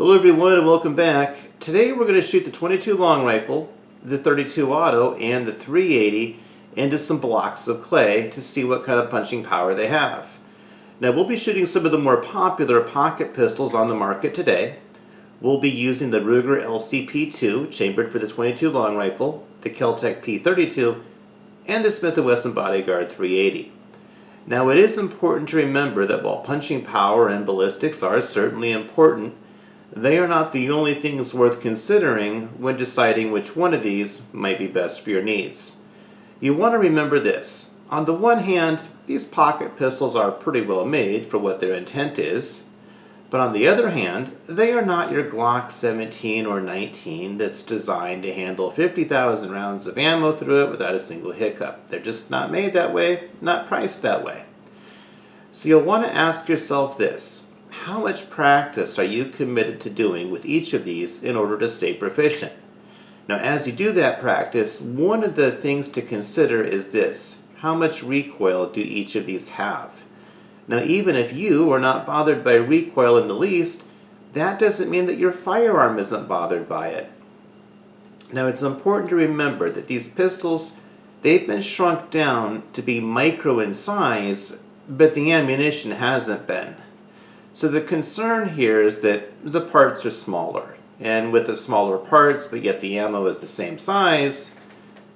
Hello everyone and welcome back. Today we're going to shoot the 22 long rifle, the 32 auto, and the 380 into some blocks of clay to see what kind of punching power they have. Now we'll be shooting some of the more popular pocket pistols on the market today. We'll be using the Ruger LCP2 chambered for the 22 long rifle, the Kel-Tek P32, and the Smith & Wesson Bodyguard 380. Now it is important to remember that while punching power and ballistics are certainly important, they are not the only things worth considering when deciding which one of these might be best for your needs. You want to remember this. On the one hand, these pocket pistols are pretty well made for what their intent is, but on the other hand, they are not your Glock 17 or 19 that's designed to handle 50,000 rounds of ammo through it without a single hiccup. They're just not made that way, not priced that way. So you'll want to ask yourself this. How much practice are you committed to doing with each of these in order to stay proficient? Now, as you do that practice, one of the things to consider is this. How much recoil do each of these have? Now, even if you are not bothered by recoil in the least, that doesn't mean that your firearm isn't bothered by it. Now, it's important to remember that these pistols, they've been shrunk down to be micro in size, but the ammunition hasn't been. So the concern here is that the parts are smaller, and with the smaller parts, but yet the ammo is the same size,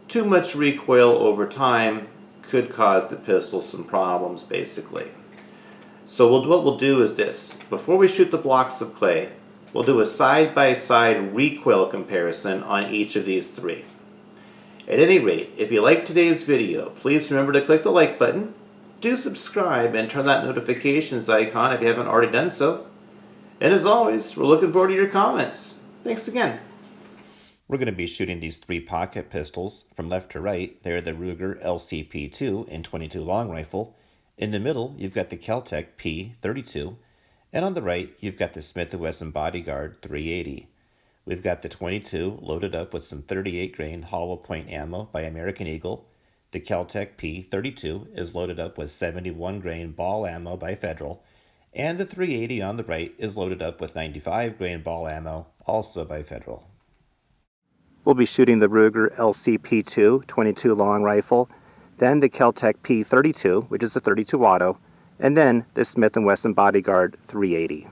too much recoil over time could cause the pistol some problems, basically. So what we'll do is this. Before we shoot the blocks of clay, we'll do a side-by-side recoil comparison on each of these three. At any rate, if you liked today's video, please remember to click the like button. Do subscribe and turn that notifications icon if you haven't already done so. And as always, we're looking forward to your comments. Thanks again. We're going to be shooting these three pocket pistols from left to right. They're the Ruger LCP2 and 22 long rifle. In the middle, you've got the Kel-Tek P32. And on the right, you've got the Smith & Wesson Bodyguard 380. We've got the 22 loaded up with some 38 grain hollow point ammo by American Eagle. The Kel-Tek P32 is loaded up with 71 grain ball ammo by Federal, and the 380 on the right is loaded up with 95 grain ball ammo, also by Federal. We'll be shooting the Ruger LCP2 22 long rifle, then the Kel-Tek P32, which is a 32 auto, and then the Smith & Wesson Bodyguard 380.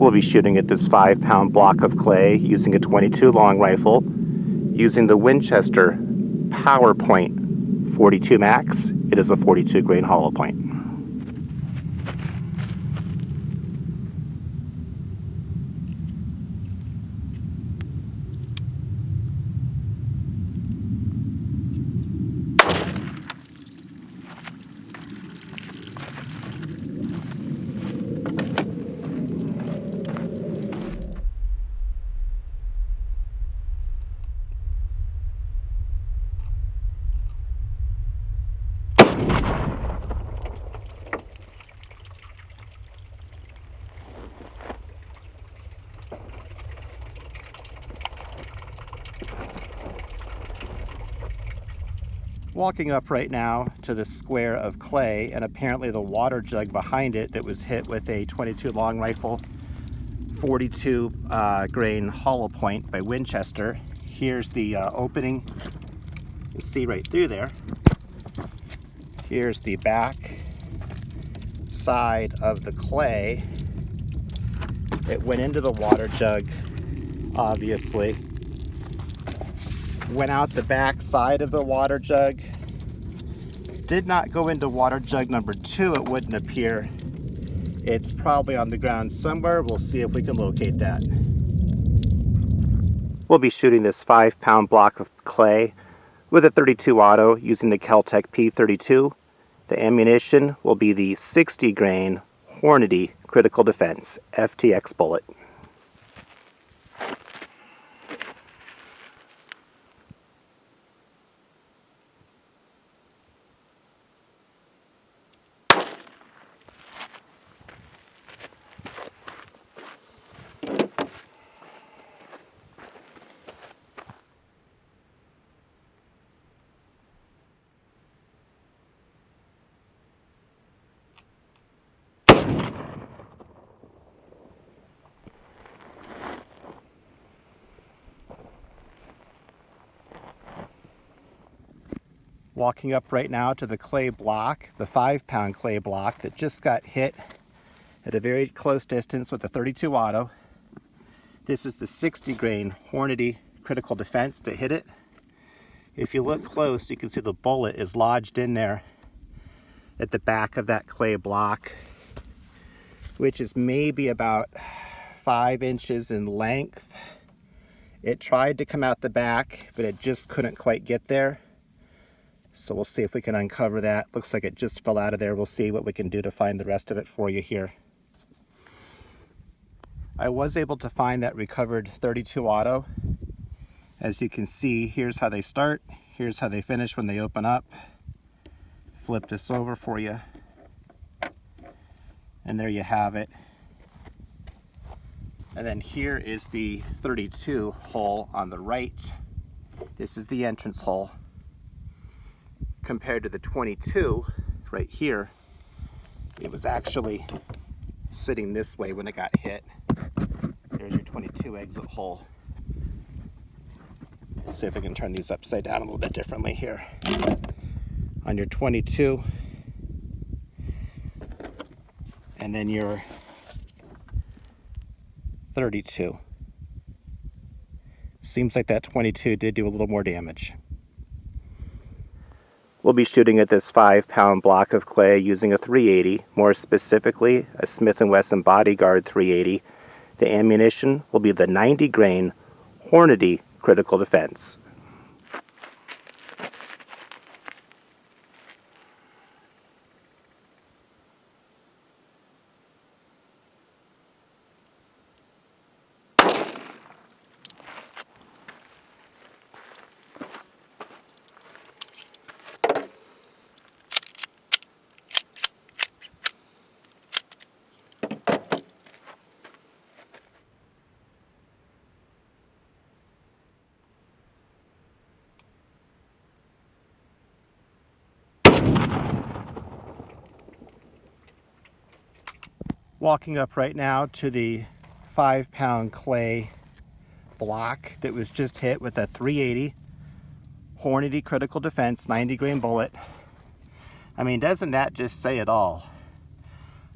We'll be shooting at this 5-pound block of clay using a 22 long rifle, using the Winchester PowerPoint 42 Max. It is a 42 grain hollow point. Walking up right now to the square of clay and apparently the water jug behind it that was hit with a 22 long rifle 42 grain hollow point by Winchester. Here's the opening. You see right through there. Here's the back side of the clay. It went into the water jug, obviously. Went out the back side of the water jug. Did not go into water jug number 2, it wouldn't appear. It's probably on the ground somewhere. We'll see if we can locate that. We'll be shooting this 5-pound block of clay with a .32 auto using the Kel-Tek P32. The ammunition will be the 60 grain Hornady Critical Defense FTX bullet. Walking up right now to the clay block, the 5-pound clay block that just got hit at a very close distance with the .32 auto. This is the 60 grain Hornady Critical Defense that hit it. If you look close, you can see the bullet is lodged in there at the back of that clay block, which is maybe about 5 inches in length. It tried to come out the back, but it just couldn't quite get there. So we'll see if we can uncover that. Looks like it just fell out of there. We'll see what we can do to find the rest of it for you here. I was able to find that recovered .32 auto. As you can see, here's how they start. Here's how they finish when they open up. Flip this over for you. And there you have it. And then here is the .32 hole on the right. This is the entrance hole. Compared to the 22 right here, it was actually sitting this way when it got hit. There's your 22 exit hole. Let's see if I can turn these upside down a little bit differently here. On your 22, and then your 32. Seems like that 22 did do a little more damage. We'll be shooting at this 5-pound block of clay using a .380, more specifically a Smith & Wesson Bodyguard .380. The ammunition will be the 90 grain Hornady Critical Defense. Walking up right now to the 5-pound clay block that was just hit with a .380 Hornady Critical Defense 90 grain bullet. I mean, doesn't that just say it all?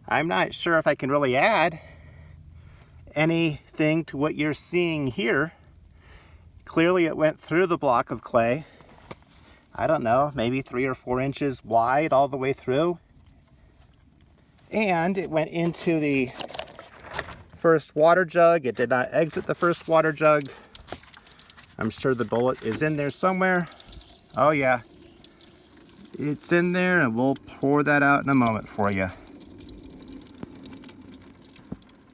I'm not sure if I can really add anything to what you're seeing here. Clearly it went through the block of clay. I don't know, maybe 3 or 4 inches wide all the way through. And it went into the first water jug. It did not exit the first water jug. I'm sure the bullet is in there somewhere. Oh yeah, it's in there, and we'll pour that out in a moment for you.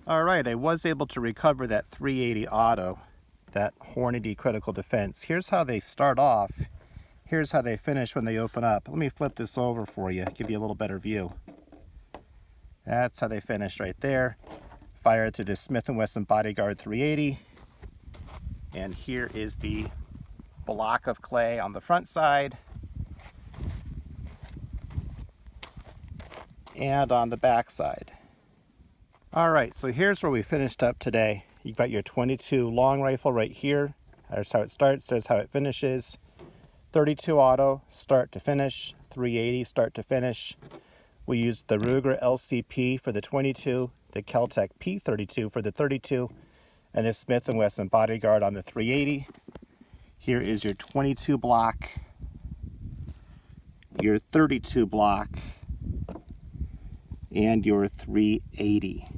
All right, I was able to recover that .380 auto, that Hornady Critical Defense. Here's how they start off. Here's how they finish when they open up. Let me flip this over for you, give you a little better view. That's how they finish right there. Fired through the Smith & Wesson Bodyguard .380. And here is the block of clay on the front side. and on the back side. Alright, so here's where we finished up today. You've got your 22 long rifle right here. There's how it starts, there's how it finishes. 32 auto, start to finish. 380, start to finish. We used the Ruger LCP for the 22, the Kel-Tek P32 for the 32, and the Smith & Wesson Bodyguard on the 380. Here is your 22 block, your 32 block, and your 380.